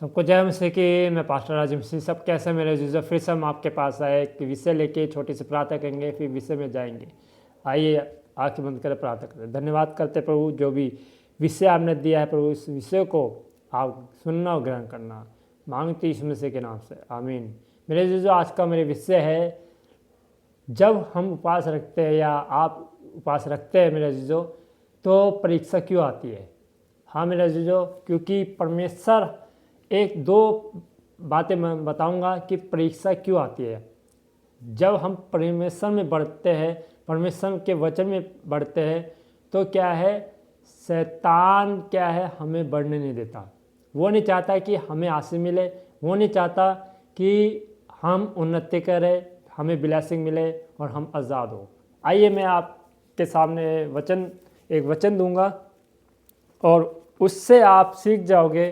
सबको जय मसीह की। मैं पास्टर राजीव मसीह। सब कैसे मेरे जीजो, फिर से हम आपके पास आए एक विषय लेके छोटी सी प्रार्थना करेंगे, फिर विषय में जाएंगे। आइए आंखें बंद कर प्रार्थना करें। धन्यवाद करते प्रभु, जो भी विषय आपने दिया है प्रभु, इस विषय को आप सुनना और ग्रहण करना मांगते यीशु मसीह के नाम से, आमीन। मेरे जीजो, आज का मेरे विषय है, जब हम उपवास रखते हैं या आप उपवास रखते हैं मेरे जीजो, तो परीक्षा क्यों आती है। हाँ मेरे जीजो, क्योंकि परमेश्वर एक दो बातें मैं बताऊंगा कि परीक्षा क्यों आती है। जब हम परमेश्वर में बढ़ते हैं, परमेश्वर के वचन में बढ़ते हैं, तो क्या है, शैतान क्या है, हमें बढ़ने नहीं देता। वो नहीं चाहता कि हमें आशीष मिले, वो नहीं चाहता कि हम उन्नति करें, हमें ब्लेसिंग मिले और हम आज़ाद हो। आइए मैं आपके सामने एक वचन दूंगा और उससे आप सीख जाओगे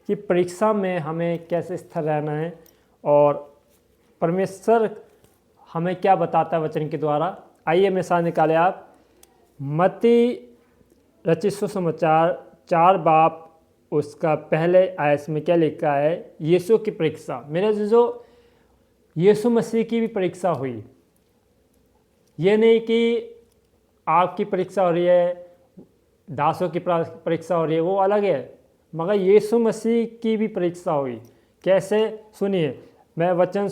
कि परीक्षा में हमें कैसे स्थिर रहना है और परमेश्वर हमें क्या बताता है वचन के द्वारा। आइए मेरे साथ निकाले आप मत्ती रचित सुसमाचार 4 बाब उसका पहले आयत में क्या लिखा है, यीशु की परीक्षा। मेरे जो यीशु मसीह की भी परीक्षा हुई। ये नहीं कि आपकी परीक्षा हो रही है, दासों की परीक्षा हो रही है, वो अलग है, मगर यीशु मसीह की भी परीक्षा हुई। कैसे, सुनिए, मैं वचन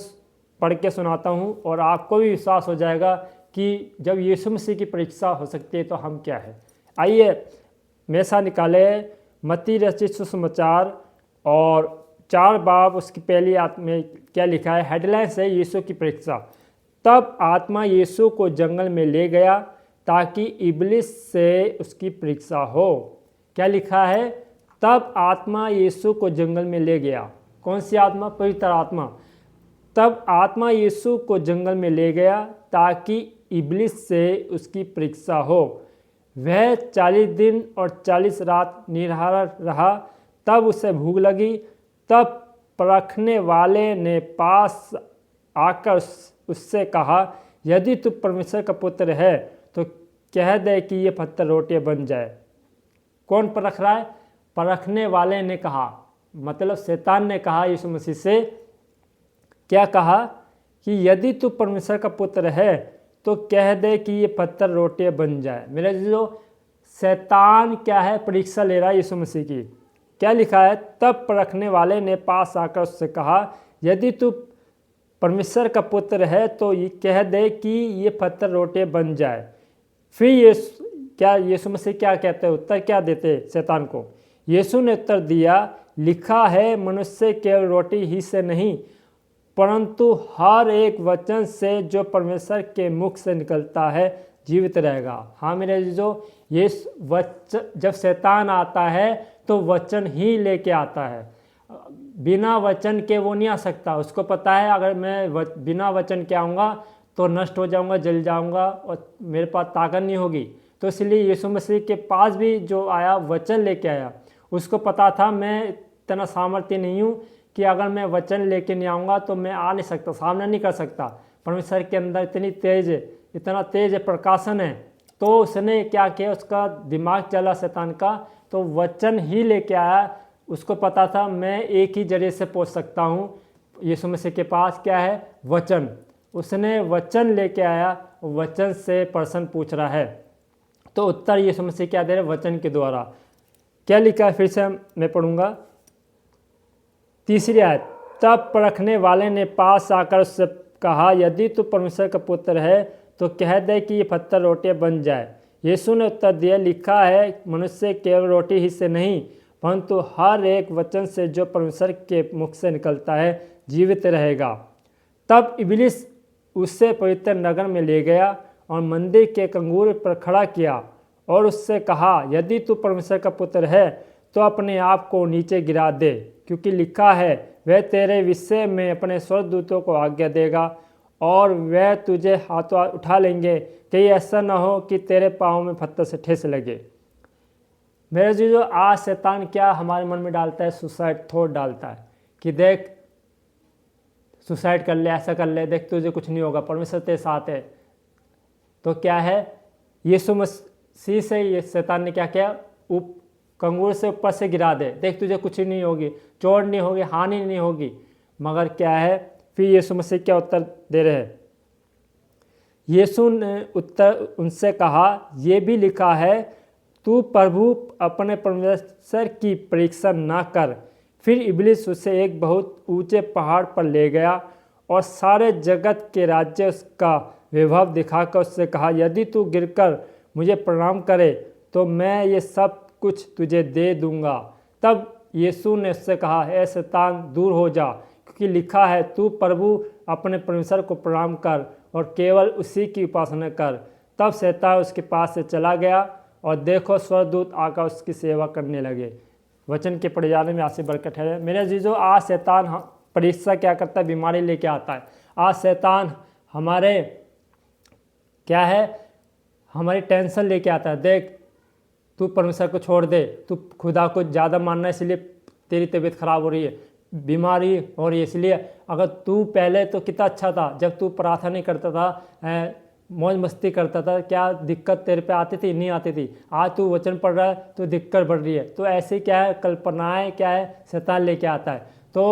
पढ़ के सुनाता हूँ और आपको भी विश्वास हो जाएगा कि जब यीशु मसीह की परीक्षा हो सकती है तो हम क्या है। आइए मेरे साथ निकाले मत्ती रचित सुसमाचार और 4 बाब उसकी पहली आयत में क्या लिखा है, हेडलाइंस है यीशु की परीक्षा। तब आत्मा यीशु को जंगल में ले गया ताकि इब्लिस से उसकी परीक्षा हो। क्या लिखा है, तब आत्मा यीशु को जंगल में ले गया। कौन सी आत्मा? पवित्र आत्मा। तब आत्मा यीशु को जंगल में ले गया ताकि इब्लिस से उसकी परीक्षा हो। वह 40 दिन और 40 रात निराहार रहा। तब उसे भूख लगी। तब परखने वाले ने पास आकर उससे कहा, यदि तू परमेश्वर का पुत्र है तो कह दे कि ये पत्थर रोटी बन जाए। कौन परख रहा है? परखने वाले ने कहा, मतलब शैतान ने कहा यीशु मसीह से, क्या कहा कि यदि तू परमेश्वर का पुत्र है तो कह दे कि ये पत्थर रोटी बन जाए। मेरे जो शैतान क्या है, परीक्षा ले रहा है यीशु मसीह की। क्या लिखा है, तब परखने वाले ने पास आकर उससे कहा, यदि तू परमेश्वर का पुत्र है तो ये कह दे कि ये पत्थर रोटी बन जाए। फिर यीशु मसीह क्या कहते हैं, उत्तर क्या देते शैतान को? यीशु ने उत्तर दिया, लिखा है, मनुष्य केवल रोटी ही से नहीं परंतु हर एक वचन से जो परमेश्वर के मुख से निकलता है जीवित रहेगा। हाँ मेरे जो ये जब शैतान आता है तो वचन ही लेके आता है, बिना वचन के वो नहीं आ सकता। उसको पता है अगर मैं बिना वचन के आऊँगा तो नष्ट हो जाऊँगा, जल जाऊँगा और मेरे पास ताकत नहीं होगी। तो इसलिए यीशु मसीह के पास भी जो आया वचन लेके आया, उसको पता था मैं इतना सामर्थ्य नहीं हूँ कि अगर मैं वचन लेके नहीं आऊँगा तो मैं आ नहीं सकता, सामना नहीं कर सकता। परमेश्वर के अंदर इतना तेज प्रकाशन है। तो उसने क्या किया, उसका दिमाग चला शैतान का, तो वचन ही लेके आया। उसको पता था मैं एक ही जरिए से पहुँच सकता हूँ यीशु मसीह के पास, क्या है, वचन। उसने वचन लेके आया, वचन से प्रश्न पूछ रहा है तो उत्तर यीशु मसीह क्या दे रहे, वचन के द्वारा। क्या लिखा है, फिर से मैं पढ़ूंगा 3री आयत। तब परखने वाले ने पास आकर उससे कहा, यदि तू परमेश्वर का पुत्र है तो कह दे कि ये पत्थर रोटी बन जाए। यीशु ने उत्तर दिया, लिखा है, मनुष्य केवल रोटी ही से नहीं परंतु हर एक वचन से जो परमेश्वर के मुख से निकलता है जीवित रहेगा। तब इब्लिस उससे पवित्र नगर में ले गया और मंदिर के कंगूर पर खड़ा किया और उससे कहा, यदि तू परमेश्वर का पुत्र है तो अपने आप को नीचे गिरा दे, क्योंकि लिखा है, वह तेरे विषय में अपने स्वर्गदूतों को आज्ञा देगा और वह तुझे हाथों उठा लेंगे, कहीं ऐसा न हो कि तेरे पाँव में पत्थर से ठेस लगे। मेरे जो आज शैतान क्या हमारे मन में डालता है, सुसाइड थॉट डालता है कि देख सुसाइड कर ले, ऐसा कर ले, देख तुझे कुछ नहीं होगा, परमेश्वर तेरे साथ है। तो क्या है, यीशु मसीह से ये शैतान ने क्या किया, कंगूर से ऊपर से गिरा दे, देख तुझे कुछ नहीं होगी, चोट नहीं होगी, हानि नहीं होगी। मगर क्या है, फिर यीशु मसीह क्या उत्तर दे रहे हैं? यीशु ने उत्तर उनसे कहा, ये भी लिखा है, तू प्रभु अपने परमेश्वर की परीक्षा ना कर। फिर इब्लिस उसे एक बहुत ऊंचे पहाड़ पर ले गया और सारे जगत के राज्य उसका वैभव दिखाकर उससे कहा, यदि तू गिरकर मुझे प्रणाम करे तो मैं ये सब कुछ तुझे दे दूंगा। तब यीशु ने उससे कहा, हे शैतान, दूर हो जा, क्योंकि लिखा है, तू प्रभु अपने परमेश्वर को प्रणाम कर और केवल उसी की उपासना कर। तब शैतान उसके पास से चला गया और देखो, स्वर्गदूत आकर उसकी सेवा करने लगे। वचन के पढ़े जाने में आशीष बरकत है। मेरे जीजो, आज शैतान परीक्षा क्या करता है? बीमारी लेके आता है। आज शैतान हमारे क्या है, हमारी टेंशन लेके आता है। देख, तू परमेश्वर को छोड़ दे, तू खुदा को ज़्यादा मानना है, इसलिए तेरी तबीयत खराब हो रही है, बीमारी हो रही है। इसलिए अगर तू पहले तो कितना अच्छा था, जब तू प्रार्थना नहीं करता था, मौज मस्ती करता था, क्या दिक्कत तेरे पे आती थी? नहीं आती थी। आज तू वचन पढ़ रहा है तो दिक्कत बढ़ रही है। तो ऐसे क्या है, कल्पनाएं क्या है, शैतान लेके आता है। तो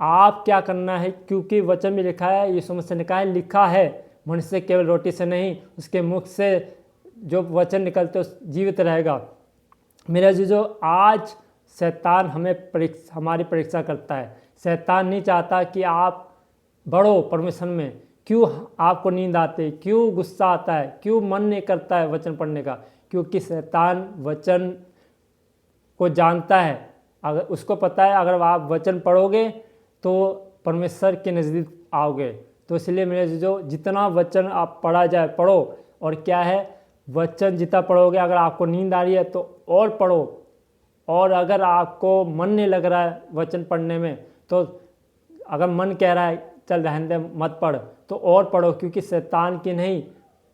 आप क्या करना है, क्योंकि वचन में लिखा है, यीशु मसीह ने कहा है, लिखा है, मनुष्य केवल रोटी से नहीं, उसके मुख से जो वचन निकलते जीवित रहेगा। मेरे जीजो, आज शैतान हमारी परीक्षा करता है। शैतान नहीं चाहता कि आप बढ़ो परमेश्वर में। क्यों आपको नींद आती है, क्यों गुस्सा आता है, क्यों मन नहीं करता है वचन पढ़ने का? क्योंकि शैतान वचन को जानता है। अगर उसको पता है, अगर आप वचन पढ़ोगे तो परमेश्वर के नज़दीक आओगे। तो इसलिए मेरे जीजो, जितना वचन आप पढ़ा जाए पढ़ो। और क्या है, वचन जितना पढ़ोगे, अगर आपको नींद आ रही है तो और पढ़ो। और अगर आपको मन नहीं लग रहा है वचन पढ़ने में, तो अगर मन कह रहा है चल रहने दे, मत पढ़, तो और पढ़ो। क्योंकि शैतान की नहीं,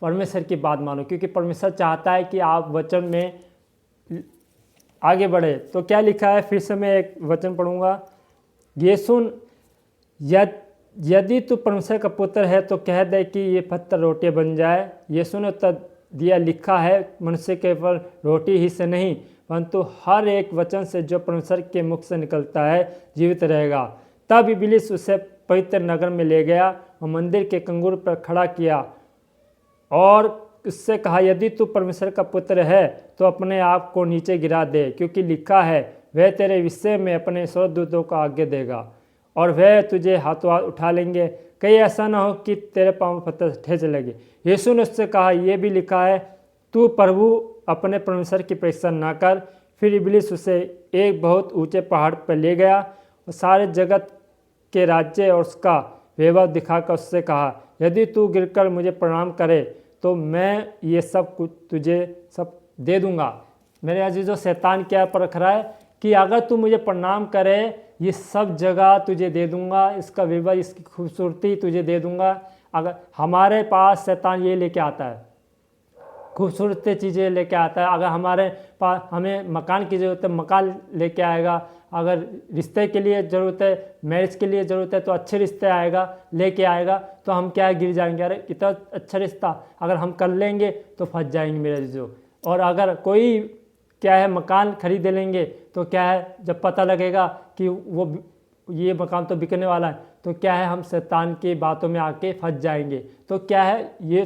परमेश्वर की बात मानो। क्योंकि परमेश्वर चाहता है कि आप वचन में आगे बढ़े। तो क्या लिखा है, फिर से मैं एक वचन पढ़ूंगा। ये सुन, यदि तू परमेश्वर का पुत्र है तो कह दे कि ये पत्थर रोटी बन जाए। यीशु ने उत्तर दिया, लिखा है, मनुष्य केवल रोटी ही से नहीं परंतु हर एक वचन से जो परमेश्वर के मुख से निकलता है जीवित रहेगा। तब इब्लिस उसे पवित्र नगर में ले गया और मंदिर के कंगूर पर खड़ा किया और उससे कहा, यदि तू परमेश्वर का पुत्र है तो अपने आप को नीचे गिरा दे, क्योंकि लिखा है, वह तेरे विषय में अपने स्वर्गदूतों को आज्ञा देगा और वह तुझे हाथों हाथ उठा लेंगे, कहीं ऐसा ना हो कि तेरे पाँव पत्थर ठेस लगे। यीशु ने उससे कहा, यह भी लिखा है, तू प्रभु अपने परमेश्वर की परीक्षा ना कर। फिर इब्लिस उसे एक बहुत ऊंचे पहाड़ पर ले गया और सारे जगत के राज्य और उसका वैभव दिखाकर उससे कहा, यदि तू गिरकर मुझे प्रणाम करे तो मैं ये सब कुछ तुझे सब दे दूंगा। मेरे अजीजों, शैतान क्या परख रहा है कि अगर तू मुझे प्रणाम करे, ये सब जगह तुझे दे दूंगा, इसका वैभव, इसकी खूबसूरती तुझे दे दूंगा। अगर हमारे पास शैतान ये लेके आता है, खूबसूरत चीज़ें लेके आता है। अगर हमारे पास हमें मकान की ज़रूरत है, मकान लेके आएगा। अगर रिश्ते के लिए ज़रूरत है, मैरिज के लिए ज़रूरत है, तो अच्छे रिश्ते आएगा, लेके आएगा। तो हम क्या गिर जाएंगे, अरे इतना अच्छा रिश्ता अगर हम कर लेंगे तो फंस जाएंगे मेरे जो। और अगर कोई क्या है मकान खरीद लेंगे तो क्या है, जब पता लगेगा कि वो ये मकान तो बिकने वाला है, तो क्या है, हम शैतान की बातों में आके फंस जाएंगे। तो क्या है, ये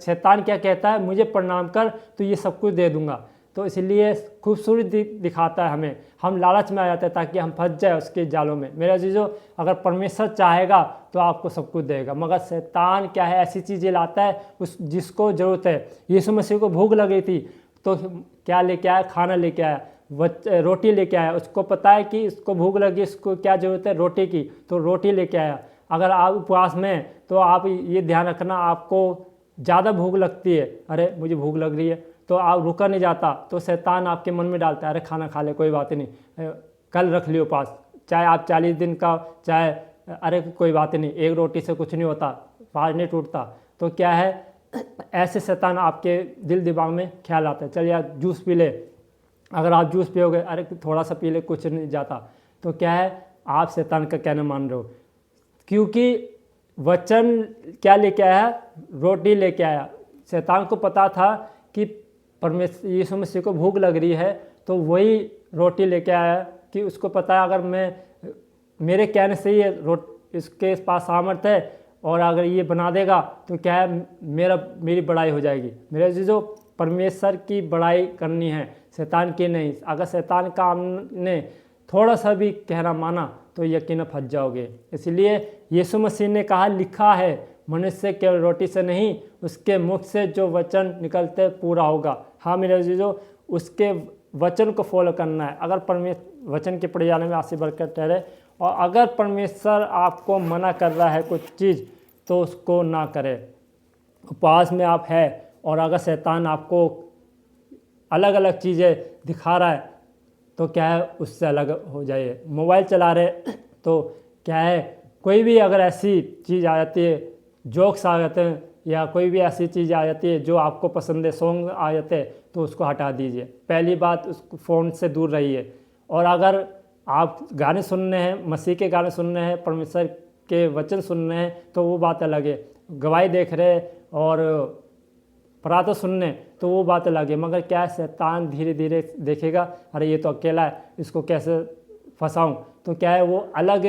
शैतान क्या कहता है, मुझे प्रणाम कर तो ये सब कुछ दे दूंगा। तो इसलिए खूबसूरत दिखाता है हमें, हम लालच में आ जाते हैं ताकि हम फंस जाए उसके जालों में। मेरा जीजो, अगर परमेश्वर चाहेगा तो आपको सब कुछ देगा, मगर शैतान क्या है, ऐसी चीज़ें लाता है उस जिसको ज़रूरत है। यीशु मसीह को भूख लगी थी तो क्या लेके आया, खाना लेके आया, रोटी लेके आया। उसको पता है कि इसको भूख लगी, इसको क्या ज़रूरत है, रोटी की, तो रोटी लेके आया। अगर आप उपवास में, तो आप ये ध्यान रखना, आपको ज़्यादा भूख लगती है, अरे मुझे भूख लग रही है, तो आप रुका नहीं जाता, तो शैतान आपके मन में डालता है, अरे खाना खा ले, कोई बात नहीं, कल रख लियो उपवास, चाहे आप 40 दिन का, चाहे अरे कोई बात नहीं, एक रोटी से कुछ नहीं होता, फाज नहीं टूटता। तो क्या है, ऐसे शैतान आपके दिल दिमाग में ख्याल आता है, चल यार जूस पी ले। अगर आप जूस पियोगे, अरे थोड़ा सा पी ले, कुछ नहीं जाता, तो क्या है, आप शैतान का कहना मान रहे हो। क्योंकि वचन क्या लेके आया, रोटी लेके आया। शैतान को पता था कि परमेश्वर यीशु मसीह को भूख लग रही है, तो वही रोटी लेके आया कि उसको पता है अगर मैं मेरे कहने से ही इसके पास सामर्थ्य है और अगर ये बना देगा तो क्या है मेरी बड़ाई हो जाएगी। मेरे जो परमेश्वर की बड़ाई करनी है, शैतान की नहीं। अगर शैतान का आपने थोड़ा सा भी कहना माना तो यकीन फंस जाओगे। इसलिए यीशु मसीह ने कहा, लिखा है मनुष्य केवल रोटी से नहीं उसके मुख से जो वचन निकलते पूरा होगा। हाँ मेरे जीजो, उसके वचन को फॉलो करना है। अगर परमेश्वर वचन के पढ़े जाने में आशीष बरकत ठहरे, और अगर परमेश्वर आपको मना कर रहा है कुछ चीज़ तो उसको ना करें। उपवास में आप है और अगर शैतान आपको अलग अलग चीज़ें दिखा रहा है तो क्या है उससे अलग हो जाइए। मोबाइल चला रहे तो क्या है कोई भी अगर ऐसी चीज़ आ जाती है, जोक्स आ जाते हैं या कोई भी ऐसी चीज़ आ जाती है जो आपको पसंद है, सॉन्ग आ जाते हैं तो उसको हटा दीजिए। पहली बात उसको फ़ोन से दूर रहिए। और अगर आप गाने सुनने हैं, मसीह के गाने सुनने हैं, परमेश्वर के वचन सुनने हैं तो वो बात अलग है। गवाही देख रहे और प्रार्थना सुनने तो वो बात अलग है। मगर क्या है शैतान धीरे धीरे देखेगा, अरे ये तो अकेला है, इसको कैसे फंसाऊं, तो क्या है वो अलग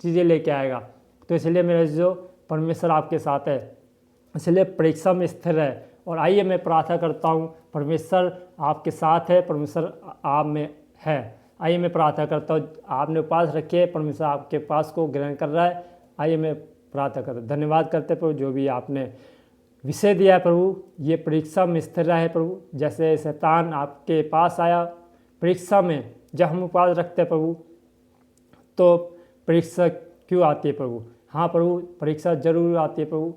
चीज़ें लेके आएगा। तो इसलिए मेरे जो परमेश्वर आपके साथ है, इसलिए परीक्षा में स्थिर है। और आइए मैं प्रार्थना करता हूँ, परमेश्वर आपके साथ है, परमेश्वर आप में है। आइए मैं प्रार्थना करता हूँ, आपने उपवास रखे, परमेश्वर आपके पास को ग्रहण कर रहा है। आइए मैं प्रार्थना करता हूँ। धन्यवाद करते प्रभु जो भी आपने विषय दिया है प्रभु, ये परीक्षा में स्थिर रहा है प्रभु। जैसे शैतान आपके पास आया परीक्षा में, जब हम उपवास रखते हैं प्रभु तो परीक्षा क्यों आती है प्रभु? हाँ प्रभु, परीक्षा जरूर आती है प्रभु।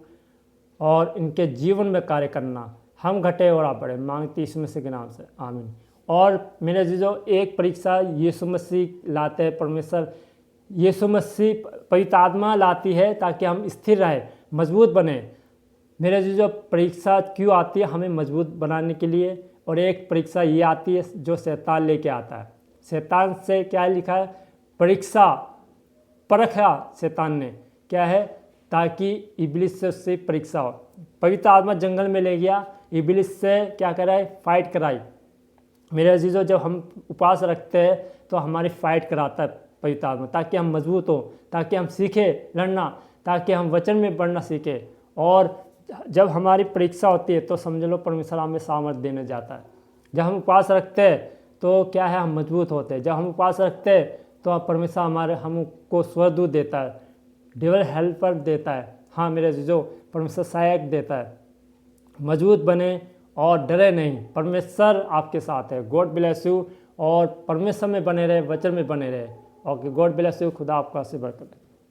और इनके जीवन में कार्य करना, हम घटे और आप बढ़े, मांगती यीशु मसीह के नाम से, आमीन। और मेरे जीजो, एक परीक्षा यीशु मसीह लाते हैं, परमेश्वर यीशु मसीह पवित्र आत्मा लाती है ताकि हम स्थिर रहे, मजबूत बने। मेरे जीजो, परीक्षा क्यों आती है? हमें मजबूत बनाने के लिए। और एक परीक्षा ये आती है जो शैतान लेके आता है। शैतान से क्या लिखा है? परीक्षा परखा शैतान ने, क्या है? ताकि इब्लिस से उससे परीक्षा हो। पवित्र आत्मा जंगल में ले गया, इब्लिस से क्या कराए? फाइट कराई। मेरे अजीजों, जब हम उपवास रखते हैं तो हमारी फाइट कराता है पवित्र आत्मा, ताकि हम मजबूत हो, ताकि हम सीखें लड़ना, ताकि हम वचन में बढ़ना सीखें। और जब हमारी परीक्षा होती है तो समझ लो परमेश्वर हमें सामर्थ्य देने जाता है। जब हम उपवास रखते हैं तो क्या है? हम मजबूत होते हैं। जब हम उपवास रखते हैं तो परमेश्वर हमको स्वर्गदूत देता है, डिवाइन हेल्पर देता है। हाँ मेरे अजीजों, परमेश्वर सहायक देता है। मजबूत बने और डरे नहीं, परमेश्वर आपके साथ है। God bless you. और परमेश्वर में बने रहे, वचन में बने रहे। और गॉड ब्लेस यू। खुदा आपका आशीर्वाद करे।